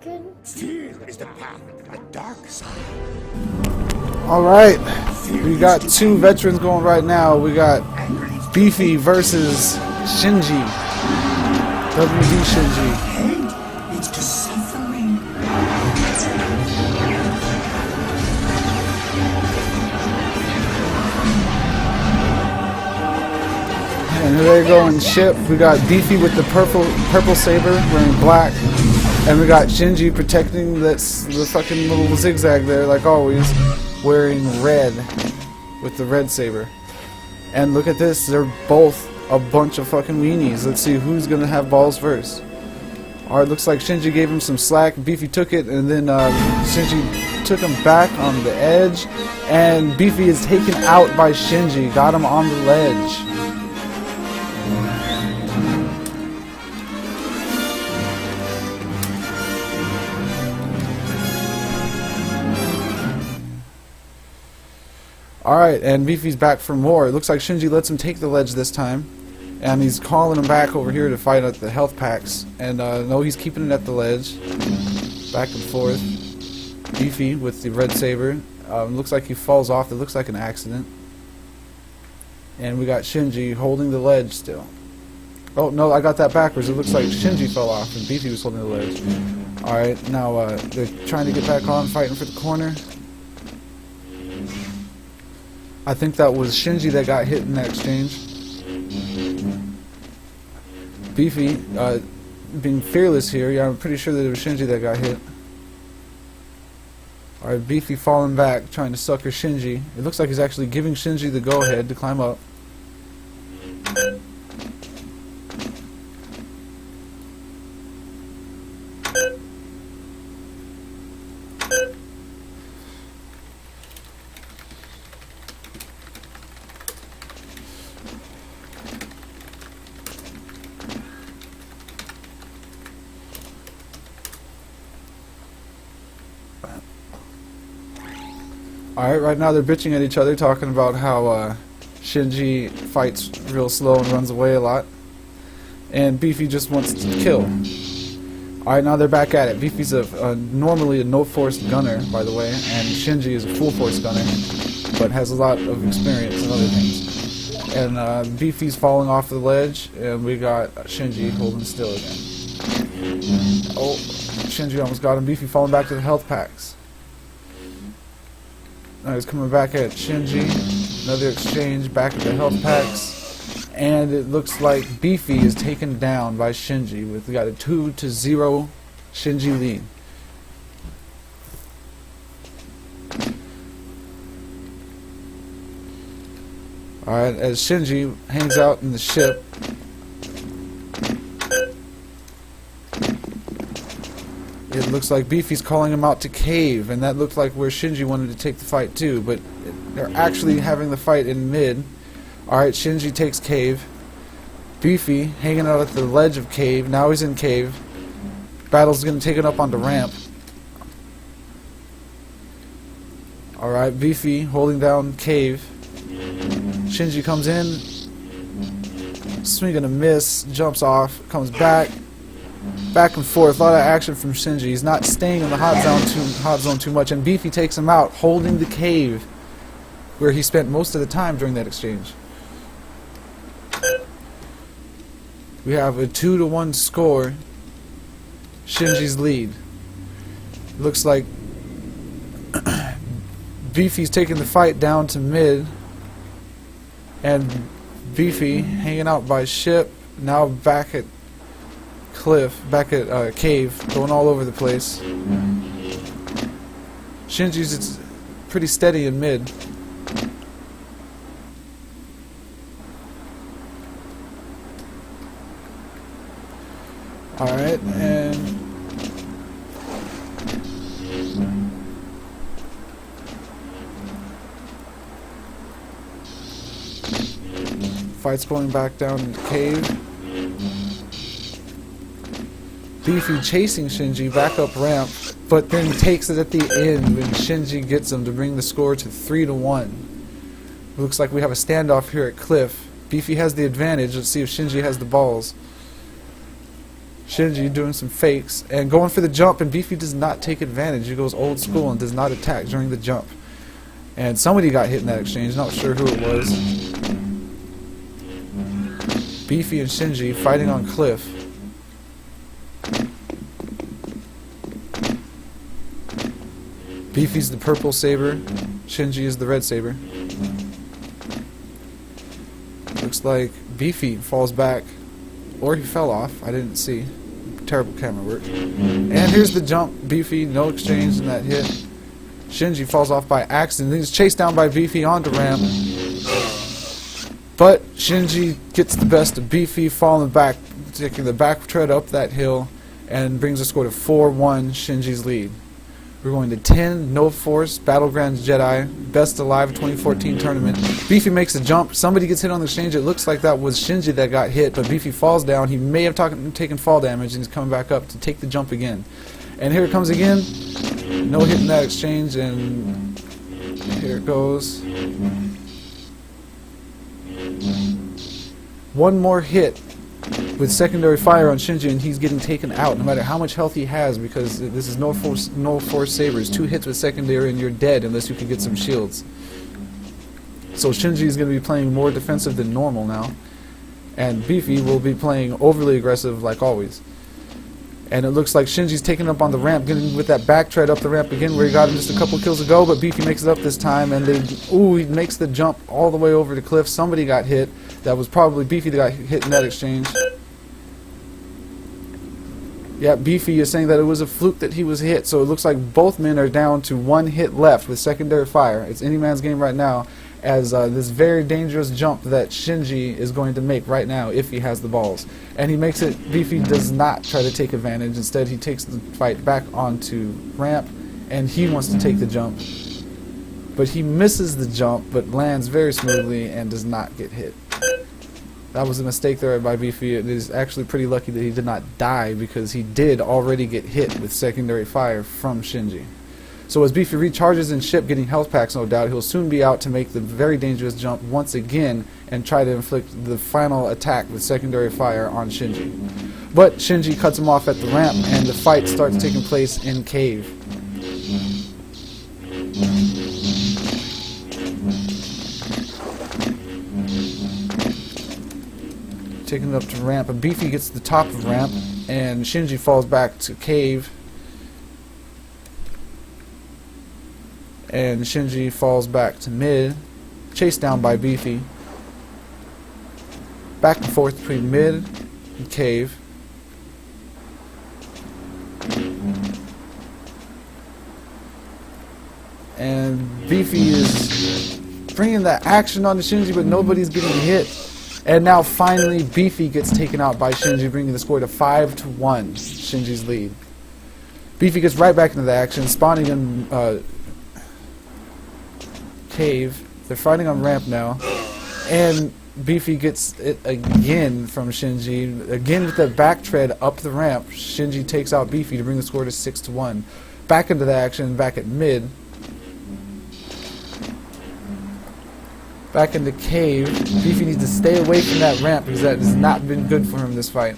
broken. Fear is the path to the dark side. Alright, we got two veterans going right now. We got Beefy versus Shinji. WD Shinji. Hate leads to suffering. And here they go in ship. We got Beefy with the purple saber wearing black. And we got Shinji protecting the fucking little zigzag there, like always, wearing red with the red saber. And look at this, they're both a bunch of fucking weenies. Let's see who's gonna have balls first. Alright, looks like Shinji gave him some slack. Beefy took it, and then Shinji took him back on the edge. And Beefy is taken out by Shinji. Got him on the ledge. Alright, and Beefy's back for more. It looks like Shinji lets him take the ledge this time. And he's calling him back over here to fight at the health packs. And no, he's keeping it at the ledge. Back and forth. Beefy with the red saber. Looks like he falls off. It looks like an accident. And we got Shinji holding the ledge still. Oh, no, I got that backwards. It looks like Shinji fell off and Beefy was holding the ledge. Alright, now they're trying to get back on, fighting for the corner. I think that was Shinji that got hit in that exchange. Beefy, being fearless here. Yeah, I'm pretty sure that it was Shinji that got hit. Alright, Beefy falling back, trying to sucker Shinji. It looks like he's actually giving Shinji the go-ahead to climb up. Alright, right now they're bitching at each other, talking about how Shinji fights real slow and runs away a lot. And Beefy just wants to kill. Alright, now they're back at it. Beefy's normally a no-force gunner, by the way, and Shinji is a full-force gunner, but has a lot of experience in other things. And Beefy's falling off the ledge, and we got Shinji holding still again. Oh, Shinji almost got him. Beefy falling back to the health packs. Now he's coming back at Shinji. Another exchange back at the health packs. And it looks like Beefy is taken down by Shinji. We got a 2-0 Shinji lead. Alright, as Shinji hangs out in the ship. It looks like Beefy's calling him out to cave, and that looked like where Shinji wanted to take the fight too, but they're actually having the fight in mid. Alright, Shinji takes cave. Beefy hanging out at the ledge of cave. Now he's in cave. Battle's gonna take it up onto ramp. Alright, Beefy holding down cave. Shinji comes in. Swing and a miss. Jumps off. Comes back. Back and forth, a lot of action from Shinji. He's not staying in the hot zone too much, and Beefy takes him out, holding the cave, where he spent most of the time during that exchange. We have a 2-1 score. Shinji's lead. Looks like Beefy's taking the fight down to mid, and Beefy hanging out by ship. Now back at cave, going all over the place. Shinji's pretty steady in mid. Alright, and fight's going back down in the cave. Beefy chasing Shinji back up ramp, but then takes it at the end when Shinji gets him to bring the score to 3-1. Looks like we have a standoff here at Cliff. Beefy has the advantage. Let's see if Shinji has the balls. Shinji doing some fakes and going for the jump, and Beefy does not take advantage. He goes old school and does not attack during the jump. And somebody got hit in that exchange, not sure who it was. Beefy and Shinji fighting on Cliff. Beefy's the purple saber, Shinji is the red saber. Looks like Beefy falls back, or he fell off, I didn't see. Terrible camera work. And here's the jump, Beefy, no exchange in that hit. Shinji falls off by accident, he's chased down by Beefy onto ramp. But Shinji gets the best of Beefy, falling back, taking the back tread up that hill, and brings the score to 4-1, Shinji's lead. We're going to 10, No Force, Battlegrounds Jedi, Best Alive 2014 tournament. Beefy makes a jump. Somebody gets hit on the exchange. It looks like that was Shinji that got hit, but Beefy falls down. He may have taken fall damage, and he's coming back up to take the jump again. And here it comes again. No hit in that exchange, and here it goes. One more hit with secondary fire on Shinji, and he's getting taken out no matter how much health he has, because this is no force sabers. 2 hits with secondary and you're dead unless you can get some shields. So Shinji is going to be playing more defensive than normal now, and Beefy will be playing overly aggressive like always. And it looks like Shinji's taking up on the ramp, getting with that back tread up the ramp again where he got him just a couple kills ago, but Beefy makes it up this time, and he makes the jump all the way over the cliff. Somebody got hit. That was probably Beefy that got hit in that exchange. Yeah, Beefy is saying that it was a fluke that he was hit, so it looks like both men are down to 1 hit left with secondary fire. It's any man's game right now, as this very dangerous jump that Shinji is going to make right now if he has the balls. And he makes it. Beefy does not try to take advantage. Instead, he takes the fight back onto ramp, and he wants to take the jump. But he misses the jump, but lands very smoothly and does not get hit. That was a mistake there by Beefy. It is actually pretty lucky that he did not die, because he did already get hit with secondary fire from Shinji. So as Beefy recharges in ship, getting health packs no doubt, he'll soon be out to make the very dangerous jump once again and try to inflict the final attack with secondary fire on Shinji. But Shinji cuts him off at the ramp, and the fight starts taking place in cave. Taking it up to ramp, and Beefy gets to the top of ramp, and Shinji falls back to cave. And Shinji falls back to mid, chased down by Beefy. Back and forth between mid and cave. And Beefy is bringing that action on to Shinji, but nobody's getting hit. And now finally Beefy gets taken out by Shinji, bringing the score to 5-1, Shinji's lead. Beefy gets right back into the action, spawning in cave. They're fighting on ramp now, and Beefy gets it again from Shinji, again with the back tread up the ramp. Shinji takes out Beefy to bring the score to 6-1. Back into the action, back at mid, back into cave. Beefy needs to stay away from that ramp, because that has not been good for him this fight.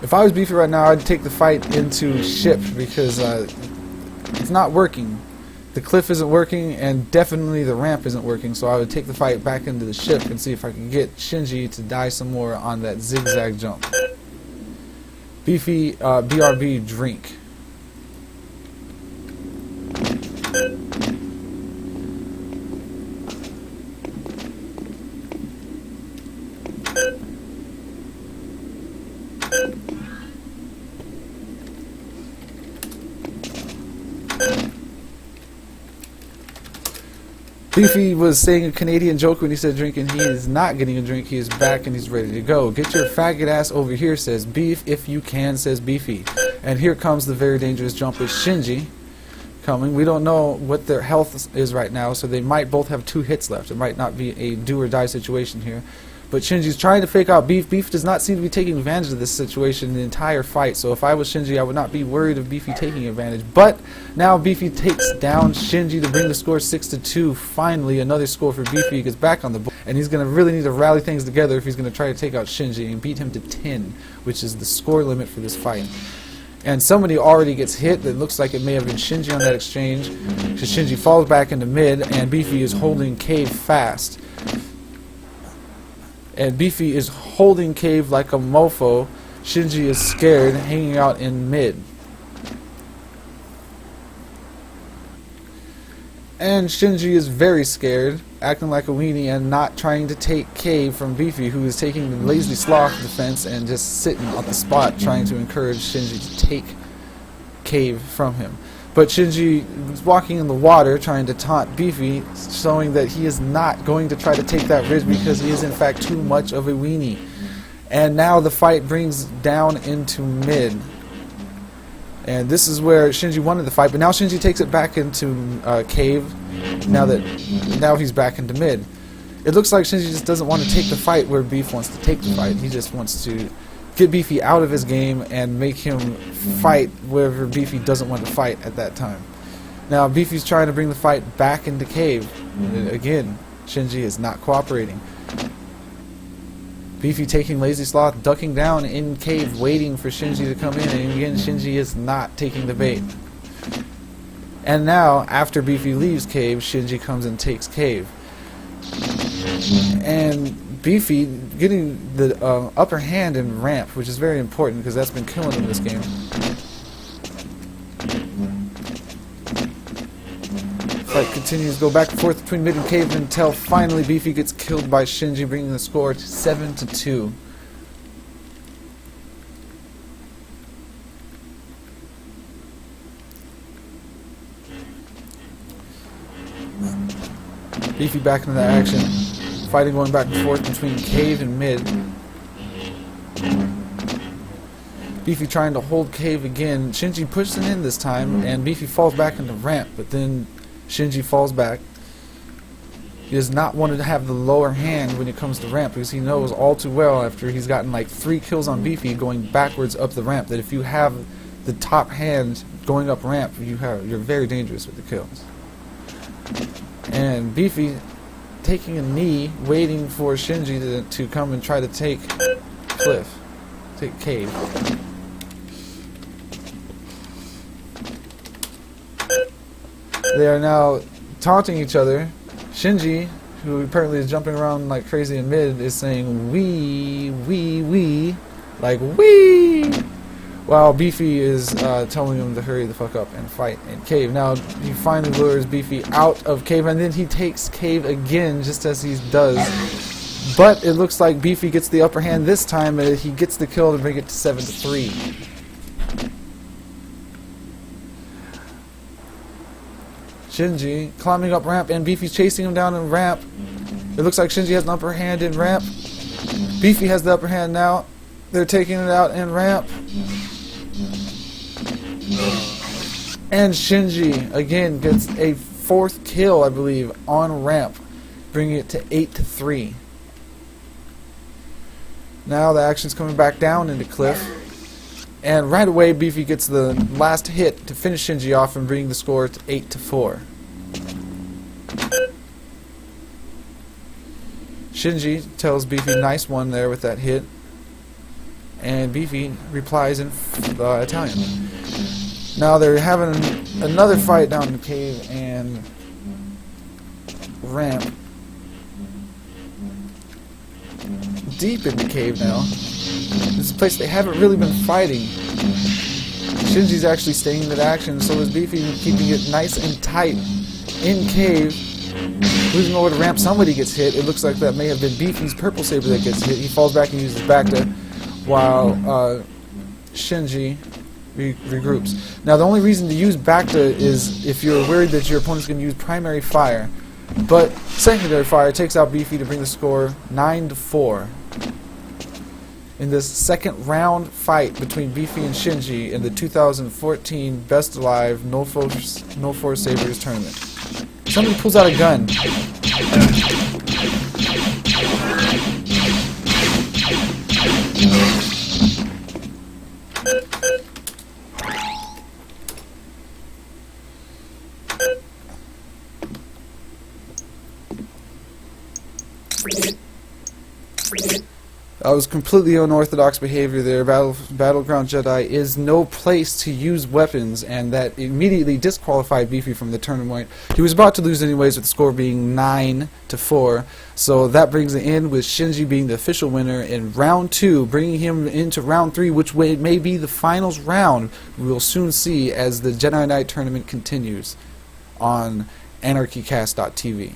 If I was Beefy right now, I'd take the fight into ship, because it's not working. The cliff isn't working, and definitely the ramp isn't working, so I would take the fight back into the ship and see if I could get Shinji to die some more on that zigzag jump. Beefy, BRB, drink. Beefy was saying a Canadian joke when he said drinking. He is not getting a drink. He is back and he's ready to go. Get your faggot ass over here, says Beef. If you can, says Beefy. And here comes the very dangerous jump with Shinji coming. We don't know what their health is right now, so they might both have 2 hits left. It might not be a do or die situation here. But Shinji's trying to fake out Beef. Beef does not seem to be taking advantage of this situation the entire fight. So if I was Shinji, I would not be worried of Beefy taking advantage. But now Beefy takes down Shinji to bring the score 6-2. Finally, another score for Beefy. He gets back on the board. And he's going to really need to rally things together if he's going to try to take out Shinji and beat him to 10, which is the score limit for this fight. And somebody already gets hit. That looks like it may have been Shinji on that exchange. Because Shinji falls back into mid, and Beefy is holding Cave fast. And Beefy is holding Cave like a mofo. Shinji is scared, hanging out in mid. And Shinji is very scared, acting like a weenie and not trying to take Cave from Beefy, who is taking the lazy sloth defense and just sitting on the spot trying to encourage Shinji to take Cave from him. But Shinji is walking in the water trying to taunt Beefy, showing that he is not going to try to take that ridge because he is in fact too much of a weenie. And now the fight brings down into mid. And this is where Shinji wanted the fight, but now Shinji takes it back into Cave, now he's back into mid. It looks like Shinji just doesn't want to take the fight where Beef wants to take the fight. He just wants to get Beefy out of his game and make him fight wherever Beefy doesn't want to fight at that time. Now Beefy's trying to bring the fight back into Cave. Again, Shinji is not cooperating. Beefy taking lazy sloth, ducking down in Cave, waiting for Shinji to come in, and again Shinji is not taking the bait. And now, after Beefy leaves Cave, Shinji comes and takes Cave. And Beefy getting the upper hand in ramp, which is very important because that's been killing him this game. Fight continues to go back and forth between mid and Cave until finally Beefy gets killed by Shinji, bringing the score to 7-2. Beefy back into the action. Fighting going back and forth between Cave and mid. Beefy trying to hold Cave again. Shinji pushes it in this time, and Beefy falls back into ramp, but then Shinji falls back. He does not want to have the lower hand when it comes to ramp because he knows all too well after he's gotten like 3 kills on Beefy going backwards up the ramp that if you have the top hand going up ramp, you're very dangerous with the kills. And Beefy taking a knee, waiting for Shinji to come and try to take Cave. They are now taunting each other. Shinji, who apparently is jumping around like crazy in mid, is saying wee, like wee, while Beefy is telling him to hurry the fuck up and fight in Cave. Now he finally lures Beefy out of Cave, and then he takes Cave again just as he does. But it looks like Beefy gets the upper hand this time, and he gets the kill to bring it to 7-3. Shinji climbing up ramp, and Beefy's chasing him down in ramp. It looks like Shinji has an upper hand in ramp. Beefy has the upper hand now. They're taking it out in ramp. And Shinji again gets a 4th kill, I believe, on ramp, bringing it to 8-3. Now the action's coming back down into Cliff. And right away, Beefy gets the last hit to finish Shinji off and bring the score to 8-4. Shinji tells Beefy, nice one there with that hit. And Beefy replies in Italian. Now they're having another fight down in the Cave and ramp. Deep in the Cave now. This is a place they haven't really been fighting. Shinji's actually staying in action, so is Beefy, keeping it nice and tight in Cave. Losing over to ramp, somebody gets hit. It looks like that may have been Beefy's purple saber that gets hit. He falls back and uses Bacta, while Shinji regroups. Now the only reason to use Bacta is if you're worried that your opponent's going to use primary fire. But secondary fire takes out Beefy to bring the score 9-4. In this second round fight between Beefy and Shinji in the 2014 Best Alive No Force Sabers tournament. Somebody pulls out a gun. That was completely unorthodox behavior there. Battleground Jedi is no place to use weapons, and that immediately disqualified Beefy from the tournament. He was about to lose anyways, with the score being 9-4. So that brings it in with Shinji being the official winner in round 2, bringing him into round 3, which may be the finals round. We'll soon see as the Jedi Knight tournament continues on AnarchyCast.tv.